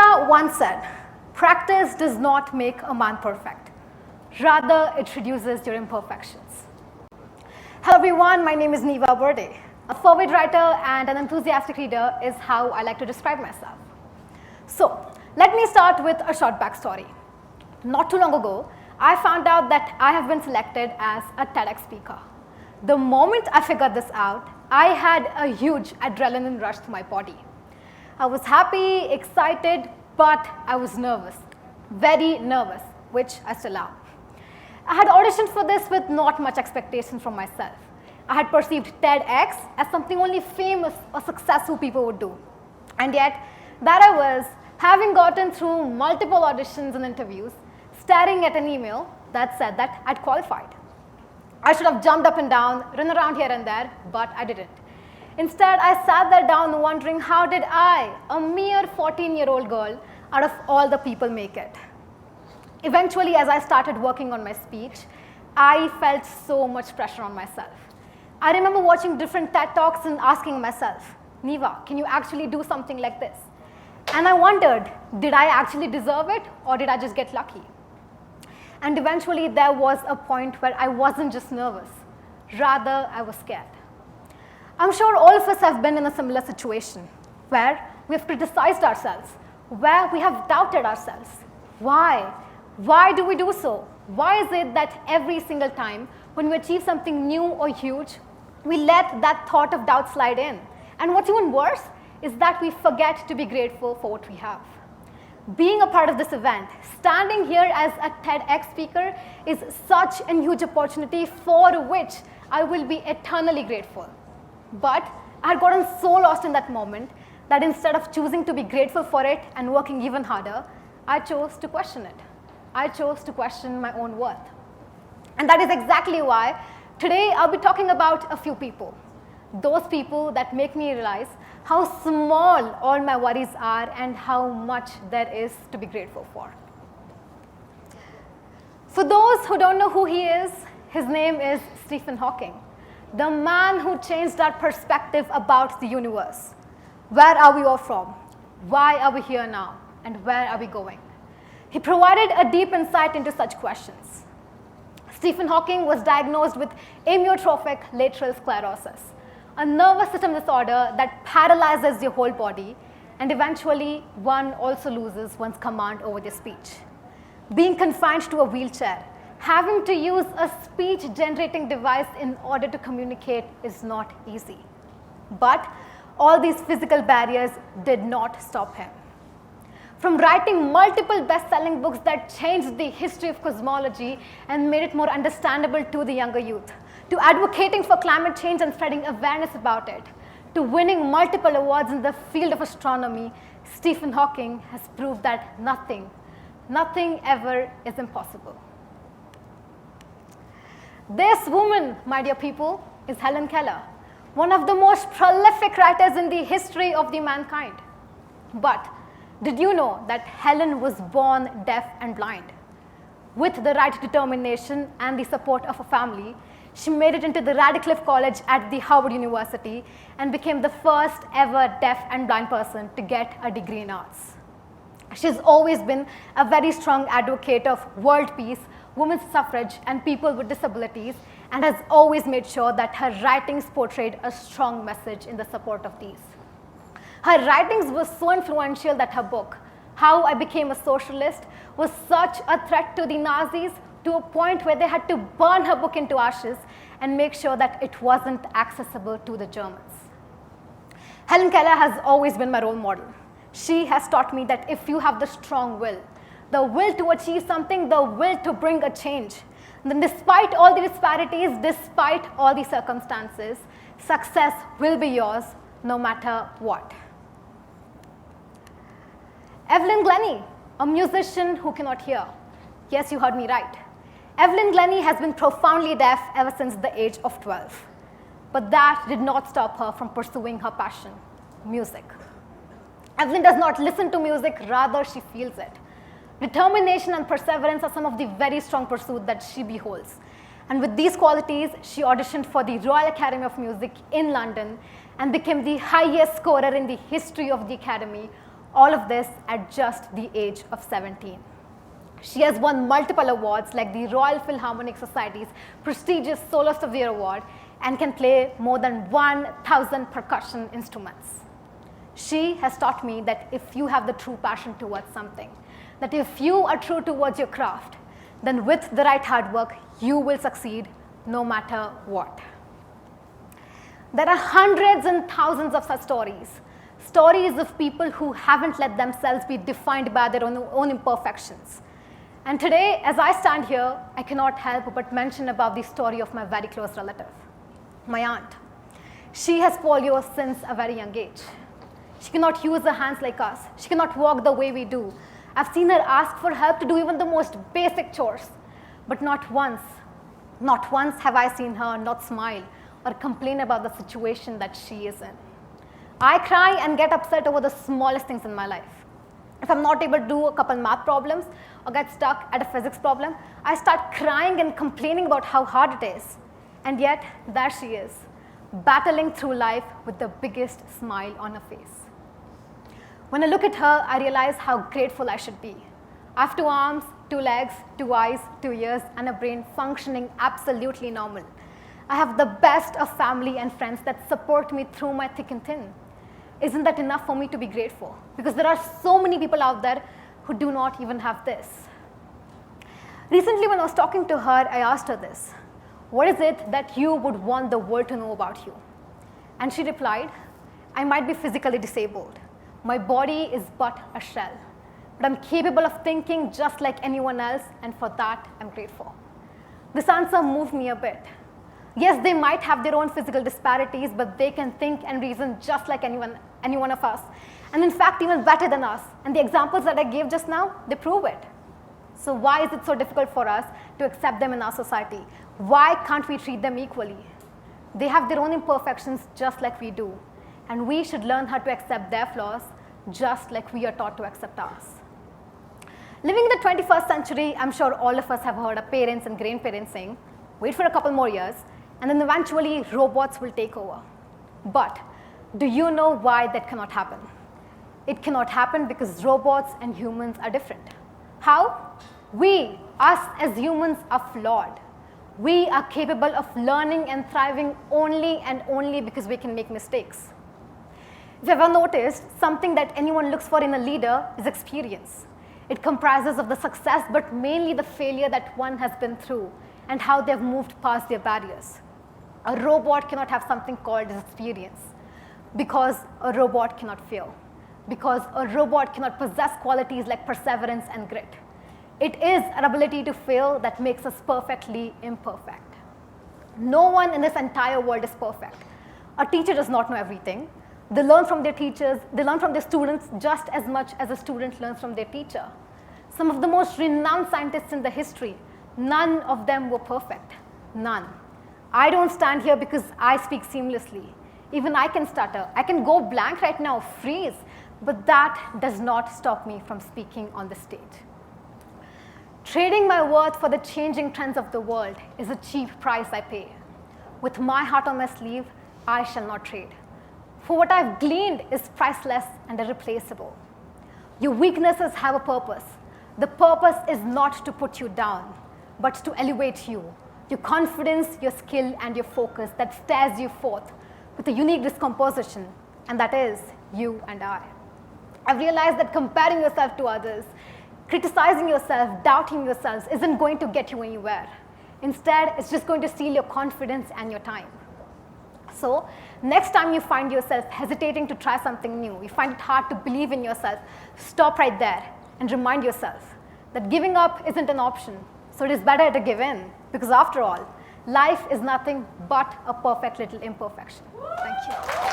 Buddha once said, "Practice does not make a man perfect. Rather, it reduces your imperfections." Hello everyone, my name is Niva Barde. A forward writer and an enthusiastic reader is how I like to describe myself. So, let me start with a short backstory. Not too long ago, I found out that I have been selected as a TEDx speaker. The moment I figured this out, I had a huge adrenaline rush through my body. I was happy, excited, but I was nervous, very nervous, which I still am. I had auditioned for this with not much expectation from myself. I had perceived TEDx as something only famous or successful people would do. And yet, there I was, having gotten through multiple auditions and interviews, staring at an email that said that I'd qualified. I should have jumped up and down, run around here and there, but I didn't. Instead, I sat there down wondering, how did I, a mere 14-year-old girl, out of all the people make it? Eventually, as I started working on my speech, I felt so much pressure on myself. I remember watching different TED Talks and asking myself, Niva, can you actually do something like this? And I wondered, did I actually deserve it, or did I just get lucky? And eventually, there was a point where I wasn't just nervous. Rather, I was scared. I'm sure all of us have been in a similar situation, where we have criticized ourselves, where we have doubted ourselves. Why? Why do we do so? Why is it that every single time when we achieve something new or huge, we let that thought of doubt slide in? And what's even worse is that we forget to be grateful for what we have. Being a part of this event, standing here as a TEDx speaker, is such a huge opportunity for which I will be eternally grateful. But I had gotten so lost in that moment that instead of choosing to be grateful for it and working even harder, I chose to question it. I chose to question my own worth. And that is exactly why today I'll be talking about a few people. Those people that make me realize how small all my worries are and how much there is to be grateful for. For those who don't know who he is, his name is Stephen Hawking, the man who changed our perspective about the universe. Where are we all from? Why are we here now? And where are we going? He provided a deep insight into such questions. Stephen Hawking was diagnosed with amyotrophic lateral sclerosis, a nervous system disorder that paralyzes your whole body, and eventually one also loses one's command over their speech. Being confined to a wheelchair, having to use a speech-generating device in order to communicate is not easy. But all these physical barriers did not stop him. From writing multiple best-selling books that changed the history of cosmology and made it more understandable to the younger youth, to advocating for climate change and spreading awareness about it, to winning multiple awards in the field of astronomy, Stephen Hawking has proved that nothing ever is impossible. This woman, my dear people, is Helen Keller, one of the most prolific writers in the history of the mankind. But did you know that Helen was born deaf and blind? With the right determination and the support of a family, she made it into the Radcliffe College at the Howard University and became the first ever deaf and blind person to get a degree in arts. She's always been a very strong advocate of world peace, women's suffrage, and people with disabilities, and has always made sure that her writings portrayed a strong message in the support of these. Her writings were so influential that her book, How I Became a Socialist, was such a threat to the Nazis to a point where they had to burn her book into ashes and make sure that it wasn't accessible to the Germans. Helen Keller has always been my role model. She has taught me that if you have the strong will to achieve something, the will to bring a change, then despite all the disparities, despite all the circumstances, success will be yours no matter what. Evelyn Glenny, a musician who cannot hear. Yes, you heard me right. Evelyn Glenny has been profoundly deaf ever since the age of 12. But that did not stop her from pursuing her passion, music. Evelyn does not listen to music, rather she feels it. Determination and perseverance are some of the very strong pursuits that she beholds. And with these qualities, she auditioned for the Royal Academy of Music in London and became the highest scorer in the history of the Academy, All of this at just the age of 17. She has won multiple awards like the Royal Philharmonic Society's prestigious Soloist of the Year Award and can play more than 1,000 percussion instruments. She has taught me that if you have the true passion towards something, that if you are true towards your craft, then with the right hard work, you will succeed no matter what. There are hundreds and thousands of such stories of people who haven't let themselves be defined by their own imperfections. And today, as I stand here, I cannot help but mention about the story of my very close relative, my aunt. She has polio since a very young age. She cannot use her hands like us. She cannot walk the way we do. I've seen her ask for help to do even the most basic chores. But not once have I seen her not smile or complain about the situation that she is in. I cry and get upset over the smallest things in my life. If I'm not able to do a couple math problems or get stuck at a physics problem, I start crying and complaining about how hard it is. And yet, there she is, battling through life with the biggest smile on her face. When I look at her, I realize how grateful I should be. I have 2 arms, 2 legs, 2 eyes, 2 ears, and a brain functioning absolutely normal. I have the best of family and friends that support me through my thick and thin. Isn't that enough for me to be grateful? Because there are so many people out there who do not even have this. Recently, when I was talking to her, I asked her this: what is it that you would want the world to know about you? And she replied, I might be physically disabled. My body is but a shell. But I'm capable of thinking just like anyone else, and for that, I'm grateful. This answer moved me a bit. Yes, they might have their own physical disparities, but they can think and reason just like any one of us. And in fact, even better than us. And the examples that I gave just now, they prove it. So why is it so difficult for us to accept them in our society? Why can't we treat them equally? They have their own imperfections just like we do. And we should learn how to accept their flaws just like we are taught to accept ours. Living in the 21st century, I'm sure all of us have heard our parents and grandparents saying, wait for a couple more years, and then eventually robots will take over. But do you know why that cannot happen? It cannot happen because robots and humans are different. How? We, us as humans, are flawed. We are capable of learning and thriving only and only because we can make mistakes. If you've ever noticed, something that anyone looks for in a leader is experience. It comprises of the success, but mainly the failure that one has been through and how they've moved past their barriers. A robot cannot have something called experience because a robot cannot fail, because a robot cannot possess qualities like perseverance and grit. It is our ability to fail that makes us perfectly imperfect. No one in this entire world is perfect. A teacher does not know everything. They learn from their teachers, they learn from their students just as much as a student learns from their teacher. Some of the most renowned scientists in the history, none of them were perfect. None. I don't stand here because I speak seamlessly. Even I can stutter. I can go blank right now, freeze. But that does not stop me from speaking on the stage. Trading my worth for the changing trends of the world is a cheap price I pay. With my heart on my sleeve, I shall not trade. For what I've gleaned is priceless and irreplaceable. Your weaknesses have a purpose. The purpose is not to put you down, but to elevate you. Your confidence, your skill, and your focus that stares you forth with a unique discomposition, and that is you and I. I've realized that comparing yourself to others, criticizing yourself, doubting yourselves isn't going to get you anywhere. Instead, it's just going to steal your confidence and your time. So, next time you find yourself hesitating to try something new, you find it hard to believe in yourself, stop right there and remind yourself that giving up isn't an option. So it is better to give in, because after all, life is nothing but a perfect little imperfection. Thank you.